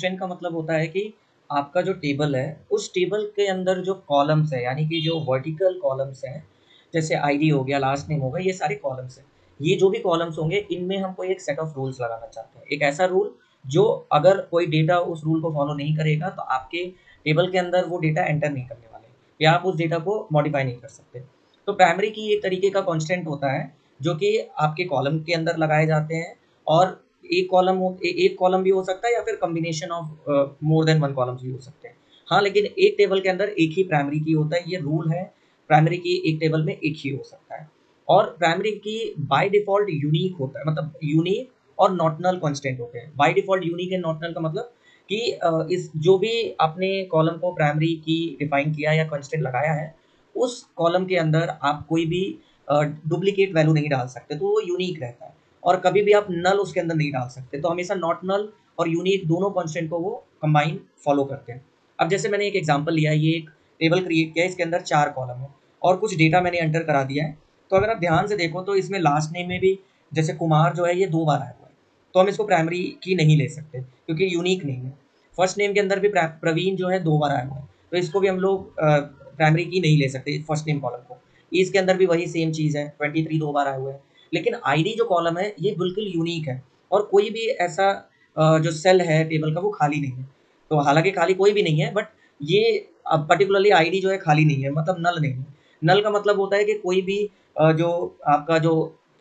Constraint का मतलब होता है कि आपका जो टेबल है, उस टेबल के अंदर जो कॉलम्स है, यानी कि जो वर्टिकल कॉलम्स हैं, जैसे आईडी हो गया, लास्ट नेम हो गया, ये सारे कॉलम्स हैं। ये जो भी कॉलम्स होंगे, इनमें हम कोई एक सेट ऑफ रूल्स लगाना चाहते हैं। एक ऐसा रूल जो अगर कोई डेटा उस रूल को फॉलो नहीं करेगा, तो आपके टेबल के अंदर वो डेटा एंटर नहीं करने वाले, या आप उस डेटा को मॉडिफाई नहीं कर सकते। तो प्राइमरी की एक तरीके का कांस्टेंट होता है, जो कि आपके कॉलम के अंदर लगाए जाते हैं, और एक कॉलम भी हो सकता है, या फिर combination of more than one columns भी हो सकते हैं। हाँ, लेकिन एक टेबल के अंदर एक ही प्राइमरी की होता है, ये रूल है। प्राइमरी की एक टेबल में एक ही हो सकता है। और प्राइमरी की बाय डिफ़ॉल्ट यूनिक होता है, मतलब यूनिक और नॉट नल कांस्टेंट होते हैं। By default unique and not null का मतलब कि इस जो भी आपने कॉलम को प्राइमरी की डिफाइन किया या कांस्टेंट लगाया है, उस कॉलम के अंदर आप कोई भी डुप्लीकेट वैल्यू नहीं डाल सकते, तो वो यूनिक रहता है। और कभी भी आप नल उसके अंदर नहीं डाल सकते, तो हमेशा नॉट नल और यूनिक दोनों कांस्टेंट को वो कंबाइन फॉलो करते हैं। अब जैसे मैंने एक एग्जांपल लिया है, ये एक टेबल क्रिएट किया है, इसके अंदर 4 कॉलम है और कुछ डेटा मैंने एंटर करा दिया है। तो अगर आप ध्यान से देखो, तो इसमें लास्ट नेम में भी जैसे कुमार जो है, ये 2 बार आया हुआ है, तो हम इसको प्राइमरी की नहीं ले सकते, क्योंकि यूनिक नहीं है। फर्स्ट नेम के अंदर भी प्रवीण जो है 2 बार आया हुआ है, तो इसको भी हम लोग प्राइमरी की नहीं ले सकते, फर्स्ट नेम कॉलम को। इसके अंदर भी वही सेम चीज़ है, 23 2 बार आए हुए हैं। लेकिन आईडी जो कॉलम है, ये बिल्कुल यूनिक है, और कोई भी ऐसा जो सेल है टेबल का, वो खाली नहीं है। तो हालाँकि खाली कोई भी नहीं है, बट ये पर्टिकुलरली आईडी जो है खाली नहीं है, मतलब नल नहीं है। नल का मतलब होता है कि कोई भी जो आपका जो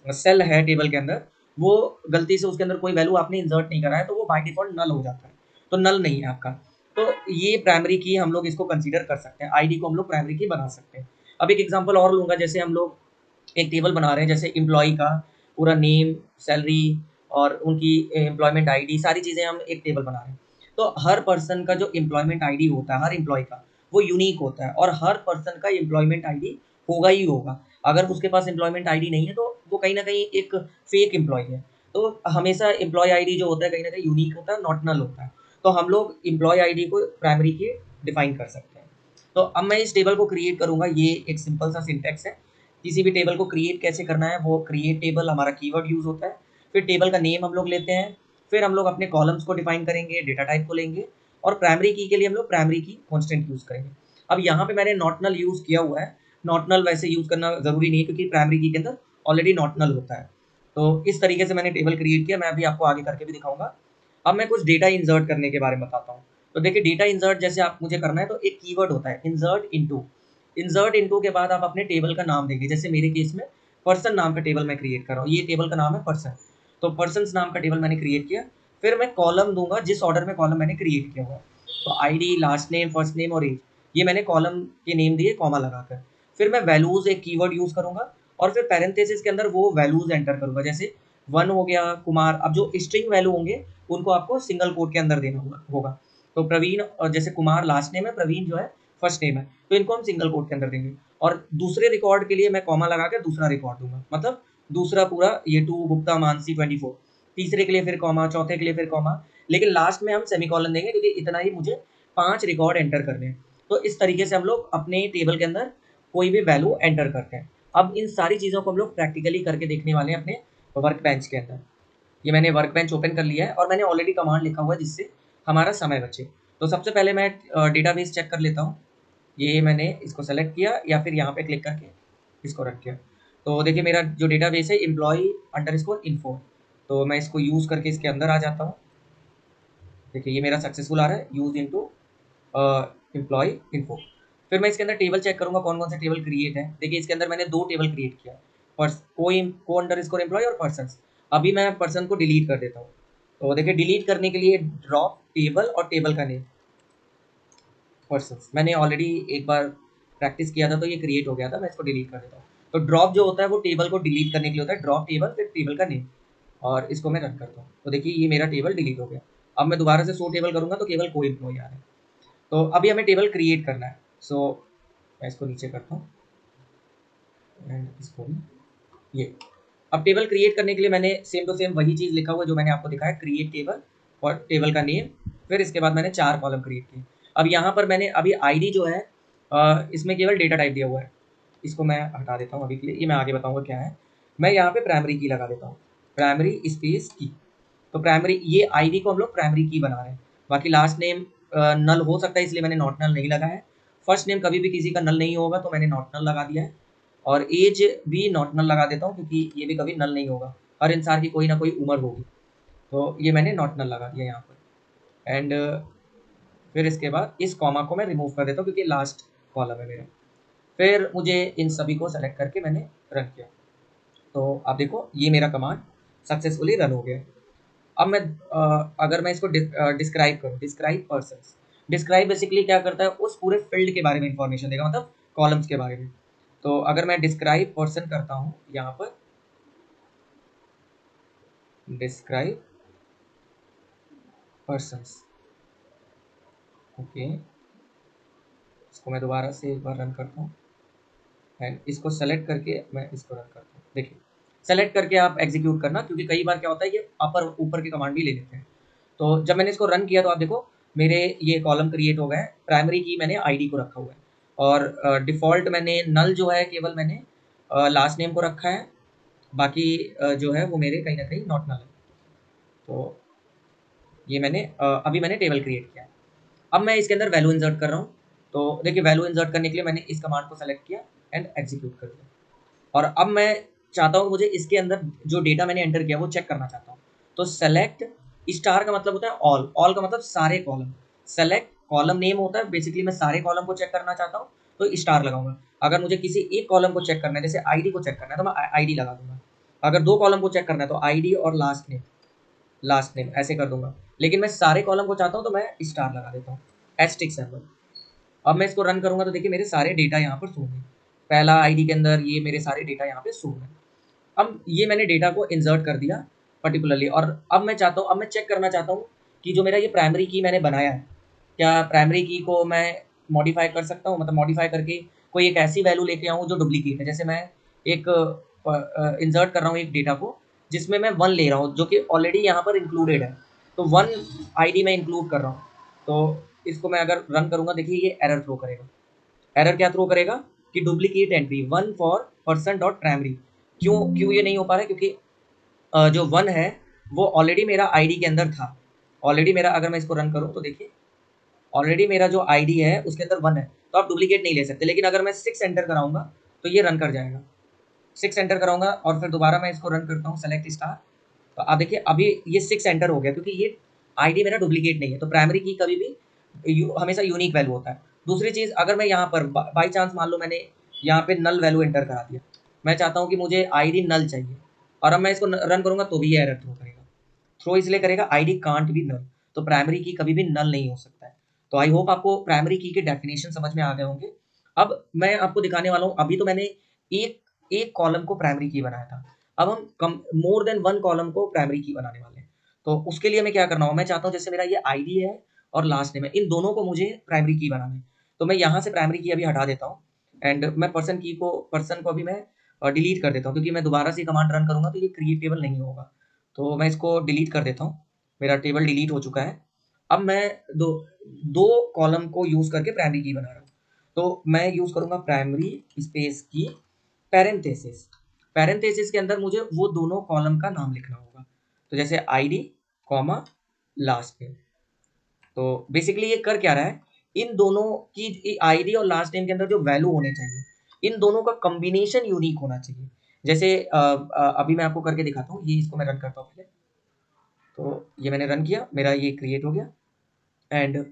सेल है टेबल के अंदर, वो गलती से उसके अंदर कोई वैल्यू आपने इंसर्ट नहीं करा है, तो वो बाय डिफ़ॉल्ट नल हो जाता है। तो नल नहीं है आपका। तो ये प्राइमरी की हम लोग इसको कंसीडर कर सकते हैं, आईडी को हम लोग प्राइमरी की बना सकते हैं। अब एक एग्जांपल और लूँगा, जैसे हम लोग एक टेबल बना रहे हैं, जैसे एम्प्लॉयी का पूरा नेम, सैलरी और उनकी एम्प्लॉयमेंट आईडी, सारी चीज़ें हम एक टेबल बना रहे हैं। तो हर पर्सन का जो एम्प्लॉयमेंट आईडी होता है, हर एम्प्लॉयी का, वो यूनिक होता है, और हर पर्सन का एम्प्लॉयमेंट आईडी होगा ही होगा। अगर उसके पास एम्प्लॉयमेंट आईडी नहीं है, तो वो कहीं न कहीं एक फेक एम्प्लॉयी है। तो हमेशा एम्प्लॉयी आईडी जो होता है, कहीं न कहीं यूनिक होता है, नॉट नल होता है। तो हम लोग एम्प्लॉयी आईडी को प्राइमरी की डिफाइन कर सकते हैं। तो अब मैं इस टेबल को क्रिएट करूँगा, ये एक सिंपल सा सिंटैक्स है। किसी भी टेबल को क्रिएट कैसे करना है, वो क्रिएट टेबल हमारा कीवर्ड यूज़ होता है। फिर टेबल का नेम हम लोग लेते हैं, फिर हम लोग अपने कॉलम्स को डिफाइन करेंगे, डेटा टाइप को लेंगे, और प्राइमरी की के लिए हम लोग प्राइमरी की कांस्टेंट यूज़ करेंगे। अब यहाँ पे मैंने नॉट नल यूज़ किया हुआ है। नॉट नल वैसे यूज़ करना ज़रूरी नहीं है, क्योंकि प्राइमरी की के अंदर ऑलरेडी नॉट नल होता है। तो इस तरीके से मैंने टेबल क्रिएट किया, मैं अभी आपको आगे करके भी दिखाऊँगा। अब मैं कुछ डेटा इंसर्ट करने के बारे में बताता हूँ। तो देखिए, डेटा इंसर्ट जैसे आप मुझे करना है, तो एक कीवर्ड होता है इंसर्ट इनटू। इंसर्ट इनटू के बाद आप अपने टेबल का नाम देंगे, जैसे मेरे केस में पर्सन नाम का टेबल मैं क्रिएट कर रहा हूँ, ये टेबल का नाम है पर्सन। तो पर्सन्स नाम का टेबल मैंने क्रिएट किया। फिर मैं कॉलम दूंगा, जिस ऑर्डर में कॉलम मैंने क्रिएट किया हुआ है। तो ID, last name, first name और एज, ये मैंने कॉलम के नेम दिए कॉमा लगाकर। फिर मैं वैल्यूज एक कीवर्ड यूज करूंगा, और फिर पैरेंथेसिस के अंदर वो वैल्यूज एंटर करूंगा, जैसे 1 हो गया कुमार। अब जो स्ट्रिंग वैल्यू होंगे, उनको आपको सिंगल कोट के अंदर देना होगा। तो प्रवीण, और जैसे कुमार लास्ट नेम है, प्रवीण जो है फर्स्ट नेम है, तो इनको हम सिंगल कोट के अंदर देंगे। और दूसरे रिकॉर्ड के लिए मैं कॉमा लगा के दूसरा रिकॉर्ड दूंगा, मतलब दूसरा पूरा, ये 2 गुप्ता मानसी 24। तीसरे के लिए फिर कॉमा, चौथे के लिए फिर कॉमा, लेकिन लास्ट में हम सेमीकोलन देंगे, क्योंकि इतना ही मुझे 5 रिकॉर्ड एंटर करने हैं। तो इस तरीके से हम लोग अपने टेबल के अंदर कोई भी वैल्यू एंटर करते हैं। अब इन सारी चीज़ों को हम लोग प्रैक्टिकली करके देखने वाले हैं अपने वर्क बेंच के अंदर। ये मैंने वर्क बेंच ओपन कर लिया है, और मैंने ऑलरेडी कमांड लिखा हुआ है, जिससे हमारा समय बचे। तो सबसे पहले मैं डेटाबेस चेक कर लेता हूँ। ये मैंने इसको सेलेक्ट किया, या फिर यहाँ पे क्लिक करके इसको रख दिया। तो देखिए, मेरा जो डेटाबेस है एम्प्लॉई अंडरस्कोर इन्फो, तो मैं इसको यूज़ करके इसके अंदर आ जाता हूँ। देखिए, ये मेरा सक्सेसफुल आ रहा है, यूज इनटू एम्प्लॉय इन्फो। फिर मैं इसके अंदर टेबल चेक करूँगा कौन कौन से टेबल क्रिएट है। देखिए, इसके अंदर मैंने 2 टेबल क्रिएट किया, को अंडर स्कोर एम्प्लॉय और पर्सन। अभी मैं पर्सन को डिलीट कर देता हूँ। तो देखिए, डिलीट करने के लिए ड्रॉप टेबल और टेबल का नेम पर्सन, मैंने ऑलरेडी एक बार प्रैक्टिस किया था, तो ये क्रिएट हो गया था। मैं इसको डिलीट कर देता हूँ। तो ड्रॉप जो होता है, वो टेबल को डिलीट करने के लिए होता है, ड्रॉप टेबल फिर टेबल का नेम, और इसको मैं रन करता हूँ। तो देखिए, ये मेरा टेबल डिलीट हो गया। अब मैं दोबारा से 100 टेबल करूँगा, तो केवल कोई एम्प्लॉय आ रहा है। तो अभी हमें टेबल क्रिएट करना है। सो मैं इसको नीचे करता हूँ, एंड इसको भी ये। अब टेबल क्रिएट करने के लिए मैंने सेम टू सेम वही चीज़ लिखा हुआ जो मैंने आपको दिखाया, क्रिएट टेबल और टेबल का नेम। फिर इसके बाद मैंने 4 कॉलम क्रिएट किए। अब यहाँ पर मैंने अभी आईडी जो है, इसमें केवल डेटा टाइप दिया हुआ है। इसको मैं हटा देता हूँ अभी के लिए, ये मैं आगे बताऊँगा क्या है। मैं यहाँ पे प्राइमरी की लगा देता हूँ, प्राइमरी स्पेस की। तो प्राइमरी, ये आईडी को हम लोग प्राइमरी की बना रहे हैं। बाकी लास्ट नेम नल हो सकता है, इसलिए मैंने नॉट नल नहीं लगा है। फर्स्ट नेम कभी भी किसी का नल नहीं होगा, तो मैंने नॉट नल लगा दिया है। और एज भी नॉट नल लगा देता हूँ, क्योंकि ये भी कभी नल नहीं होगा, हर इंसान की कोई ना कोई उम्र होगी। तो ये मैंने नॉट नल लगा दिया यहाँ पर। एंड फिर इसके बाद इस कॉमा को मैं रिमूव कर देता हूँ, क्योंकि लास्ट कॉलम है मेरा। फिर मुझे इन सभी को सेलेक्ट करके मैंने रन किया। तो आप देखो ये मेरा कमांड सक्सेसफुली रन हो गया। अब मैं अगर मैं इसको डिस्क्राइब करूँ, डिस्क्राइब पर्सन्स, डिस्क्राइब बेसिकली क्या करता है, उस पूरे फील्ड के बारे में इंफॉर्मेशन देगा, मतलब कॉलम्स के बारे में। तो अगर मैं डिस्क्राइब पर्सन करता हूँ यहाँ पर, डिस्क्राइब पर्सन्स, ओके, इसको मैं दोबारा से एक बार रन करता हूँ एंड इसको सेलेक्ट करके मैं इसको रन करता हूँ। देखिए सेलेक्ट करके आप एग्जीक्यूट करना, क्योंकि कई बार क्या होता है ये अपर ऊपर के कमांड भी ले लेते हैं। तो जब मैंने इसको रन किया तो आप देखो मेरे ये कॉलम क्रिएट हो गए हैं। प्राइमरी की मैंने आईडी को रखा हुआ है, और डिफ़ॉल्ट मैंने नल जो है केवल मैंने लास्ट नेम को रखा है। बाकी जो है वो मेरे कहीं न कहीं नॉट नल है। तो ये मैंने अभी मैंने टेबल क्रिएट किया है। अब मैं इसके अंदर वैल्यू इंसर्ट कर रहा हूँ। तो देखिए वैल्यू इंसर्ट करने के लिए मैंने इस कमांड को सेलेक्ट किया एंड एग्जीक्यूट कर दिया। और अब मैं चाहता हूँ मुझे इसके अंदर जो डेटा मैंने एंटर किया वो चेक करना चाहता हूँ। तो सेलेक्ट स्टार का मतलब होता है ऑल, ऑल का मतलब सारे कॉलम। सेलेक्ट कॉलम नेम होता है, बेसिकली मैं सारे कॉलम को चेक करना चाहता हूँ तो स्टार लगाऊंगा। अगर मुझे किसी एक कॉलम को चेक करना है, जैसे आईडी को चेक करना है, तो मैं आईडी लगा दूंगा। अगर दो कॉलम को चेक करना है तो आईडी और लास्ट नेम, लास्ट नेम ऐसे कर दूंगा। लेकिन मैं सारे कॉलम को चाहता हूँ तो मैं स्टार लगा देता हूँ, एस्टिक सिंबल। अब मैं इसको रन करूंगा तो देखिए मेरे सारे डेटा यहाँ पर शो होंगे। पहला आईडी के अंदर ये मेरे सारे डेटा यहाँ पे शो है। अब ये मैंने डेटा को इंसर्ट कर दिया पर्टिकुलरली, और अब मैं चाहता हूँ, अब मैं चेक करना चाहता हूँ कि जो मेरा ये प्राइमरी की मैंने बनाया है, क्या प्राइमरी की को मैं मॉडिफाई कर सकता हूँ, मतलब मॉडिफाई करके कोई एक ऐसी वैल्यू लेके आऊँ जो डुप्लीकेट है। जैसे मैं एक इंसर्ट कर रहा हूँ एक डेटा को जिसमें मैं वन ले रहा हूँ, जो कि ऑलरेडी यहाँ पर इंक्लूडेड है। तो वन आईडी मैं इंक्लूड कर रहा हूँ। तो इसको मैं अगर रन करूँगा, देखिए ये एरर थ्रो करेगा। एरर क्या थ्रो करेगा कि duplicate entry one for person dot primary. क्यों क्यों ये नहीं हो पा रहा है, क्योंकि जो वन है वो ऑलरेडी मेरा आईडी के अंदर था। ऑलरेडी मेरा, अगर मैं इसको रन करूँ तो देखिए ऑलरेडी मेरा जो आईडी है उसके अंदर वन है, तो आप डुप्लीकेट नहीं ले सकते। लेकिन अगर मैं 6 एंटर कराऊंगा तो ये रन कर जाएगा। 6 एंटर कराऊंगा और फिर दोबारा मैं इसको रन करता हूँ सेलेक्ट स्टार। तो आप देखिए अभी ये 6 एंटर हो गया, क्योंकि ये आईडी मेरा डुप्लीकेट नहीं है। तो प्राइमरी की कभी भी हमेशा यूनिक वैल्यू होता है। दूसरी चीज़, अगर मैं यहाँ पर बाई चांस मान लो मैंने यहाँ पे नल वैल्यू एंटर करा दिया, मैं चाहता हूँ कि मुझे आईडी नल चाहिए, और अब मैं इसको रन करूँगा तो भी ये एरर थ्रो करेगा। थ्रो इसलिए करेगा आईडी कांट बी नल, तो प्राइमरी की कभी भी नल नहीं हो सकता है। तो आई होप आपको प्राइमरी की के डेफिनेशन समझ में आ गए होंगे। अब मैं आपको दिखाने वाला हूँ, अभी तो मैंने एक एक कॉलम को प्राइमरी की बनाया था। अब हम कम मोर देन वन कॉलम को प्राइमरी की बनाने वाले हैं। तो उसके लिए मैं क्या करना हूँ, मैं चाहता हूँ जैसे मेरा ये आईडी है और लास्ट नेम है, इन दोनों को मुझे प्राइमरी की बनाना है। तो मैं यहाँ से प्राइमरी की अभी हटा देता हूँ एंड मैं पर्सन को अभी मैं डिलीट कर देता हूँ, क्योंकि मैं दोबारा से कमांड रन करूँगा तो ये क्रिएट टेबल नहीं होगा। तो मैं इसको डिलीट कर देता हूँ। मेरा टेबल डिलीट हो चुका है। अब मैं दो दो कॉलम को यूज़ करके प्राइमरी की बना रहा हूँ। तो मैं यूज़ करूँगा प्राइमरी स्पेस की पैरेंथेसिस। पैरेंथेसिस के अंदर मुझे वो दोनों कॉलम का नाम लिखना होगा। तो जैसे आईडी कॉमा लास्ट नेम। तो बेसिकली ये कर क्या रहा है, इन दोनों की आईडी और लास्ट नेम के अंदर जो वैल्यू होने चाहिए, इन दोनों का कॉम्बिनेशन यूनिक होना चाहिए। जैसे अभी मैं आपको करके दिखाता हूँ, ये इसको मैं रन करता हूँ पहले। तो ये मैंने रन किया, मेरा ये क्रिएट हो गया एंड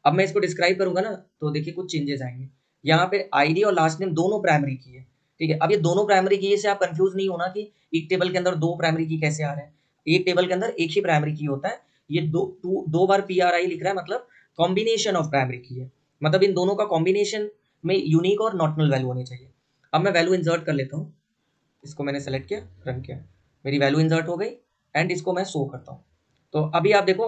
अब मैं इसको डिस्क्राइब करूंगा ना, तो देखिए कुछ चेंजेस आएंगे। यहाँ पे आईडी और लास्ट नेम दोनों प्राइमरी की है, ठीक है। अब ये दोनों प्राइमरी की से आप कंफ्यूज नहीं होना कि एक टेबल के अंदर दो प्राइमरी की कैसे आ रहे हैं। एक टेबल के अंदर एक ही प्राइमरी की होता है। ये दो बार PRI लिख रहा है, मतलब कॉम्बिनेशन ऑफ प्राइमरी की है। मतलब इन दोनों का कॉम्बिनेशन में यूनिक और नॉट नल वैल्यू होनी चाहिए। अब मैं वैल्यू इंसर्ट कर लेता हूँ। इसको मैंने सेलेक्ट किया, रन किया, मेरी वैल्यू इंसर्ट हो गई एंड इसको मैं शो करता हूँ। तो अभी आप देखो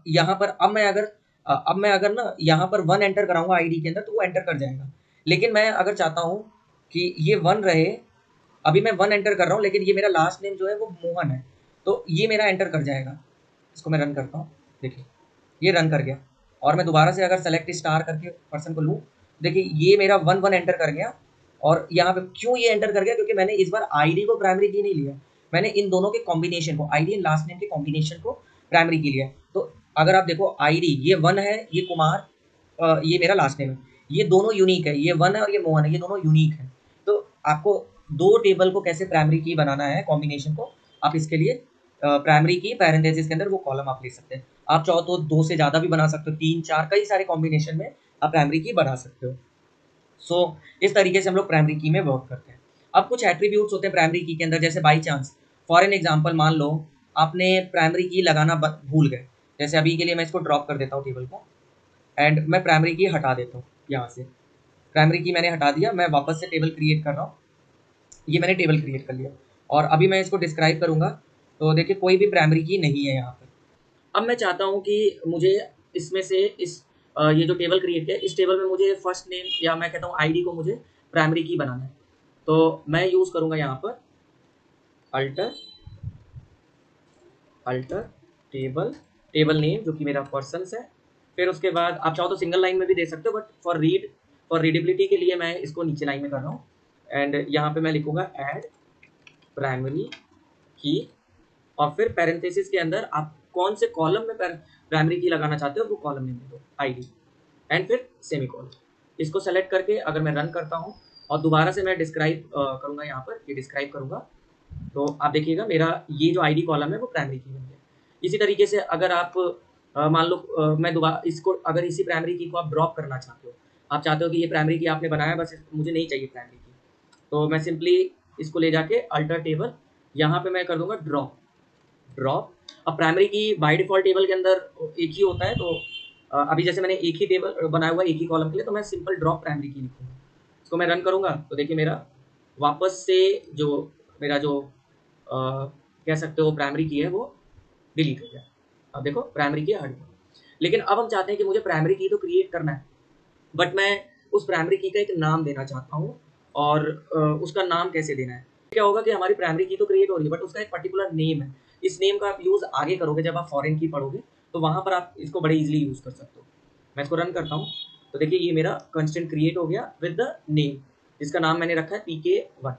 यहाँ पर अब मैं अगर ना यहाँ पर वन एंटर कराऊंगा आईडी के अंदर तो वो एंटर कर जाएगा। लेकिन मैं अगर चाहता हूँ कि ये वन रहे, अभी मैं वन एंटर कर रहा हूँ लेकिन ये मेरा लास्ट नेम जो है वो मोहन है, तो ये मेरा एंटर कर जाएगा। इसको मैं रन करता हूँ, देखिए ये रन कर गया। और मैं दोबारा से अगर सेलेक्ट स्टार करके पर्सन को लूँ, देखिए ये मेरा वन वन एंटर कर गया। और यहाँ पे क्यों ये एंटर कर गया, क्योंकि मैंने इस बार आईडी को प्राइमरी की नहीं लिया, मैंने इन दोनों के कॉम्बिनेशन को, आईडी एंड लास्ट नेम के कॉम्बिनेशन को प्राइमरी की लिया। तो अगर आप देखो आईडी ये 1 है, ये कुमार ये मेरा लास्ट नेम है, ये दोनों यूनिक है, ये 1 है और ये मोहन है, ये दोनों यूनिक है। तो आपको 2 टेबल को कैसे प्राइमरी की बनाना है कॉम्बिनेशन को, आप इसके लिए प्राइमरी की पैरेंथेसिस के अंदर वो कॉलम आप ले सकते हैं। आप चाहो तो 2 से ज़्यादा भी बना सकते हो, 3, 4 कई सारे कॉम्बिनेशन में आप प्राइमरी की बना सकते हो। सो इस तरीके से हम लोग प्राइमरी की में वर्क करते हैं। अब कुछ एट्रीब्यूट्स होते हैं प्राइमरी की के अंदर, जैसे by chance for an example मान लो आपने प्राइमरी की लगाना भूल गए। जैसे अभी के लिए मैं इसको ड्रॉप कर देता हूँ टेबल को, एंड मैं प्राइमरी की हटा देता हूँ यहाँ से। प्राइमरी की मैंने हटा दिया, मैं वापस से टेबल क्रिएट कर रहा हूँ। ये मैंने टेबल क्रिएट कर लिया और अभी मैं इसको डिस्क्राइब करूँगा, तो देखिए कोई भी प्राइमरी की नहीं है यहाँ पर। अब मैं चाहता हूँ कि मुझे इसमें से ये जो टेबल क्रिएट किया इस टेबल में मुझे फर्स्ट नेम या मैं कहता हूँ आईडी को मुझे प्राइमरी की बनाना है। तो मैं यूज़ करूँगा यहाँ पर अल्टर अल्टर टेबल नेम जो कि मेरा पर्सन्स है। फिर उसके बाद आप चाहो तो सिंगल लाइन में भी दे सकते हो, बट फॉर रीडेबिलिटी के लिए मैं इसको नीचे लाइन में कर रहा हूँ। एंड यहाँ पे मैं लिखूंगा ऐड प्राइमरी की, और फिर पैरेंथेसिस के अंदर आप कौन से कॉलम में प्राइमरी की लगाना चाहते हो वो कॉलम नेम दे दो आईडी, एंड फिर सेमीकोलन। इसको सेलेक्ट करके अगर मैं रन करता हूँ और दोबारा से मैं डिस्क्राइब करूँगा, यहाँ पर ये डिस्क्राइब करूँगा, तो आप देखिएगा मेरा ये जो आईडी कॉलम है वो प्राइमरी की बन गया। इसी तरीके से अगर आप मान लो मैं दोबारा इसको अगर इसी प्राइमरी की को आप ड्रॉप करना चाहते हो, आप चाहते हो कि ये प्राइमरी की आपने बनाया बस मुझे नहीं चाहिए प्राइमरी की, तो मैं सिंपली इसको ले जाके अल्टर टेबल यहाँ पे मैं कर दूंगा ड्रॉप। अब प्राइमरी की बाय डिफॉल्ट टेबल के अंदर एक ही होता है, तो अभी जैसे मैंने एक ही टेबल बनाया हुआ है एक ही कॉलम के लिए, तो मैं सिंपल ड्रॉप प्राइमरी की लिखूंगा। इसको मैं रन करूंगा तो देखिए मेरा वापस से जो मेरा जो कह सकते हो प्राइमरी की है वो डिलीट हो गया। अब देखो प्राइमरी की हट गई। लेकिन अब हम चाहते हैं कि मुझे प्राइमरी की तो क्रिएट करना है, बट मैं उस प्राइमरी की का एक नाम देना चाहता हूँ, और उसका नाम कैसे देना है। क्या होगा कि हमारी प्राइमरी की तो क्रिएट हो रही है बट उसका एक पर्टिकुलर नेम है। इस नेम का आप यूज़ आगे करोगे जब आप फॉरेन की पढ़ोगे, तो वहाँ पर आप इसको बड़े इजीली यूज़ कर सकते हो। मैं इसको रन करता हूँ तो देखिए ये मेरा कंस्टेंट क्रिएट हो गया विद द नेम, जिसका नाम मैंने रखा है PK1।